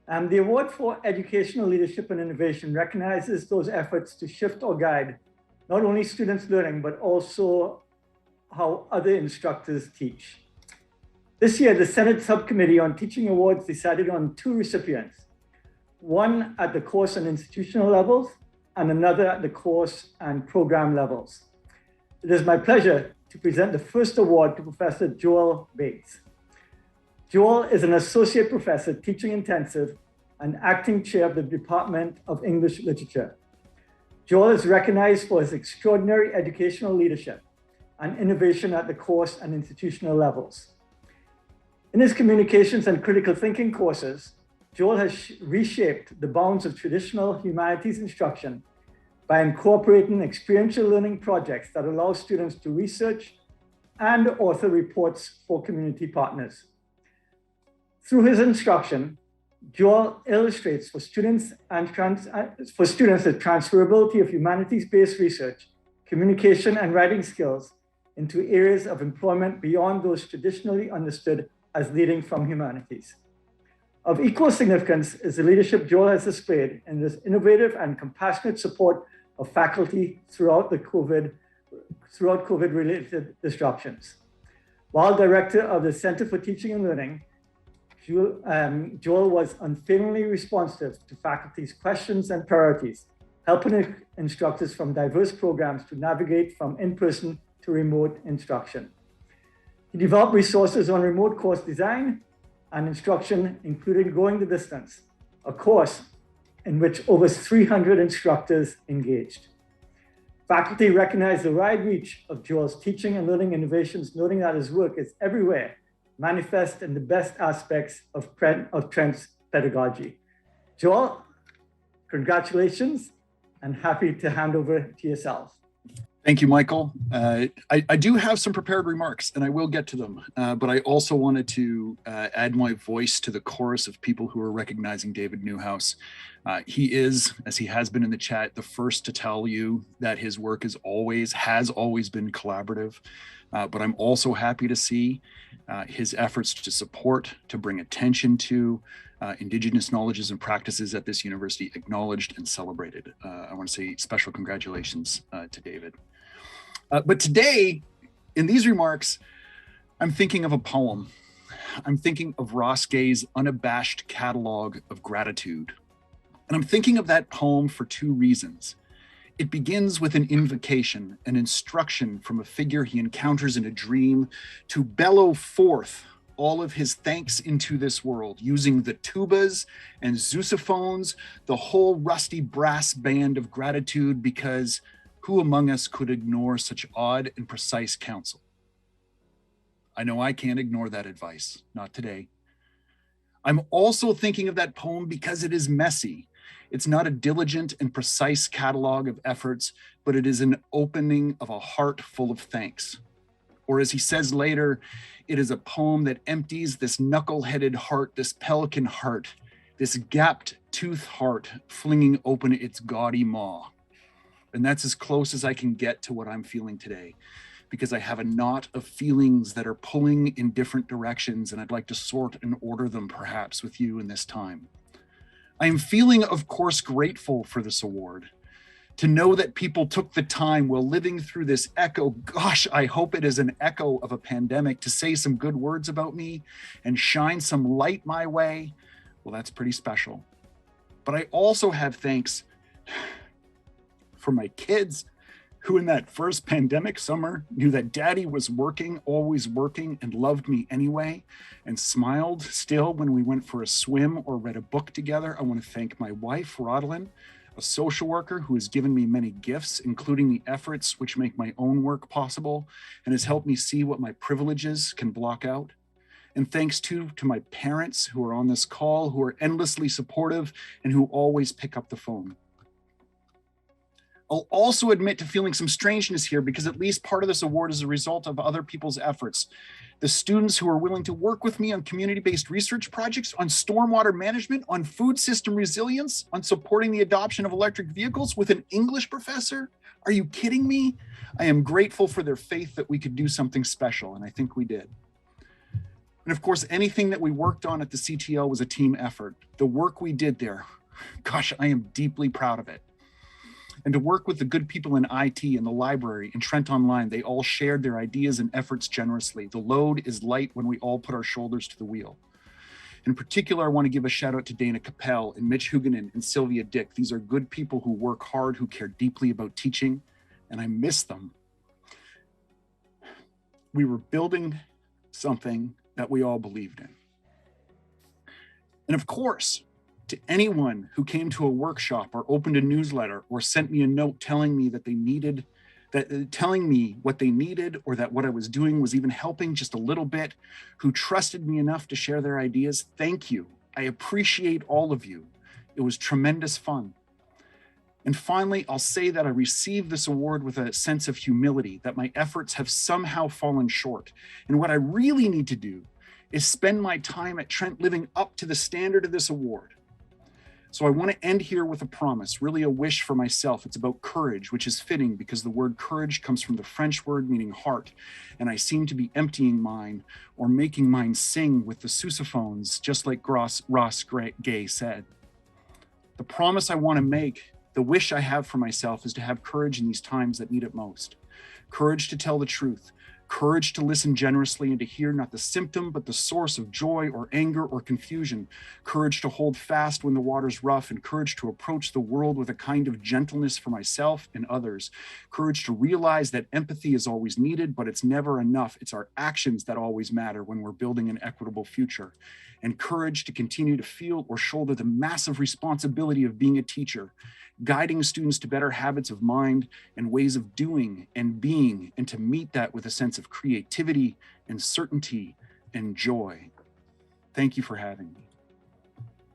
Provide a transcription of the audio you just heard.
The award for educational leadership and innovation recognizes those efforts to shift or guide not only students' learning, but also how other instructors teach. This year, the Senate Subcommittee on Teaching Awards decided on 2 recipients, one at the course and institutional levels, and another at the course and program levels. It is my pleasure to present the first award to Professor Joel Baetz. Joel is an associate professor teaching intensive and acting chair of the Department of English Literature. Joel is recognized for his extraordinary educational leadership and innovation at the course and institutional levels. In his communications and critical thinking courses, Joel has reshaped the bounds of traditional humanities instruction by incorporating experiential learning projects that allow students to research and author reports for community partners. Through his instruction, Joel illustrates for students the transferability of humanities-based research, communication, and writing skills into areas of employment beyond those traditionally understood as leading from humanities. Of equal significance is the leadership Joel has displayed in this innovative and compassionate support of faculty throughout COVID-related disruptions. While director of the Center for Teaching and Learning, Joel was unfailingly responsive to faculty's questions and priorities, helping instructors from diverse programs to navigate from in-person to remote instruction. He developed resources on remote course design and instruction, including Going the Distance, a course in which over 300 instructors engaged. Faculty recognize the wide reach of Joel's teaching and learning innovations, noting that his work is everywhere, manifest in the best aspects of Trent's pedagogy. Joel, congratulations, and happy to hand over to yourself. Thank you, Michael. I do have some prepared remarks, and I will get to them, but I also wanted to add my voice to the chorus of people who are recognizing David Newhouse. He is, as he has been in the chat, the first to tell you that his work has always been collaborative, but I'm also happy to see his efforts to support, to bring attention to Indigenous knowledges and practices at this university acknowledged and celebrated. I want to say special congratulations to David. But today, in these remarks, I'm thinking of a poem. I'm thinking of Ross Gay's unabashed catalog of gratitude. And I'm thinking of that poem for 2 reasons. It begins with an invocation, an instruction from a figure he encounters in a dream to bellow forth all of his thanks into this world, using the tubas and zousaphones, the whole rusty brass band of gratitude, because who among us could ignore such odd and precise counsel? I know I can't ignore that advice, not today. I'm also thinking of that poem because it is messy. It's not a diligent and precise catalog of efforts, but it is an opening of a heart full of thanks. Or as he says later, it is a poem that empties this knuckle-headed heart, this pelican heart, this gapped tooth heart, flinging open its gaudy maw. And that's as close as I can get to what I'm feeling today, because I have a knot of feelings that are pulling in different directions, and I'd like to sort and order them perhaps with you in this time. I am feeling, of course, grateful for this award. To know that people took the time while living through this echo, gosh, I hope it is an echo of a pandemic, to say some good words about me and shine some light my way. Well, that's pretty special. But I also have thanks for my kids, who in that first pandemic summer knew that daddy was working, always working, and loved me anyway, and smiled still when we went for a swim or read a book together. I want to thank my wife, Rodlin, a social worker who has given me many gifts, including the efforts which make my own work possible and has helped me see what my privileges can block out. And thanks too to my parents who are on this call, who are endlessly supportive and who always pick up the phone. I'll also admit to feeling some strangeness here, because at least part of this award is a result of other people's efforts. The students who are willing to work with me on community-based research projects, on stormwater management, on food system resilience, on supporting the adoption of electric vehicles with an English professor. Are you kidding me? I am grateful for their faith that we could do something special, and I think we did. And of course, anything that we worked on at the CTL was a team effort. The work we did there, gosh, I am deeply proud of it. And to work with the good people in IT and the library and Trent Online, they all shared their ideas and efforts generously. The load is light when we all put our shoulders to the wheel. In particular, I want to give a shout out to Dana Capel and Mitch Huguenin and Sylvia Dick. These are good people who work hard, who care deeply about teaching, and I miss them. We were building something that we all believed in. And of course, to anyone who came to a workshop or opened a newsletter or sent me a note telling me that telling me what they needed or that what I was doing was even helping just a little bit, who trusted me enough to share their ideas, thank you. I appreciate all of you. It was tremendous fun. And finally, I'll say that I received this award with a sense of humility, that my efforts have somehow fallen short. And what I really need to do is spend my time at Trent living up to the standard of this award. So I want to end here with a promise, really a wish for myself. It's about courage, which is fitting because the word courage comes from the French word meaning heart. And I seem to be emptying mine or making mine sing with the sousaphones, just like Ross Gay said. The promise I want to make, the wish I have for myself, is to have courage in these times that need it most. Courage to tell the truth. Courage to listen generously and to hear not the symptom, but the source of joy or anger or confusion. Courage to hold fast when the water's rough, and courage to approach the world with a kind of gentleness for myself and others. Courage to realize that empathy is always needed, but it's never enough. It's our actions that always matter when we're building an equitable future. And courage to continue to feel or shoulder the massive responsibility of being a teacher, guiding students to better habits of mind and ways of doing and being, and to meet that with a sense of creativity and certainty and joy. Thank you for having me.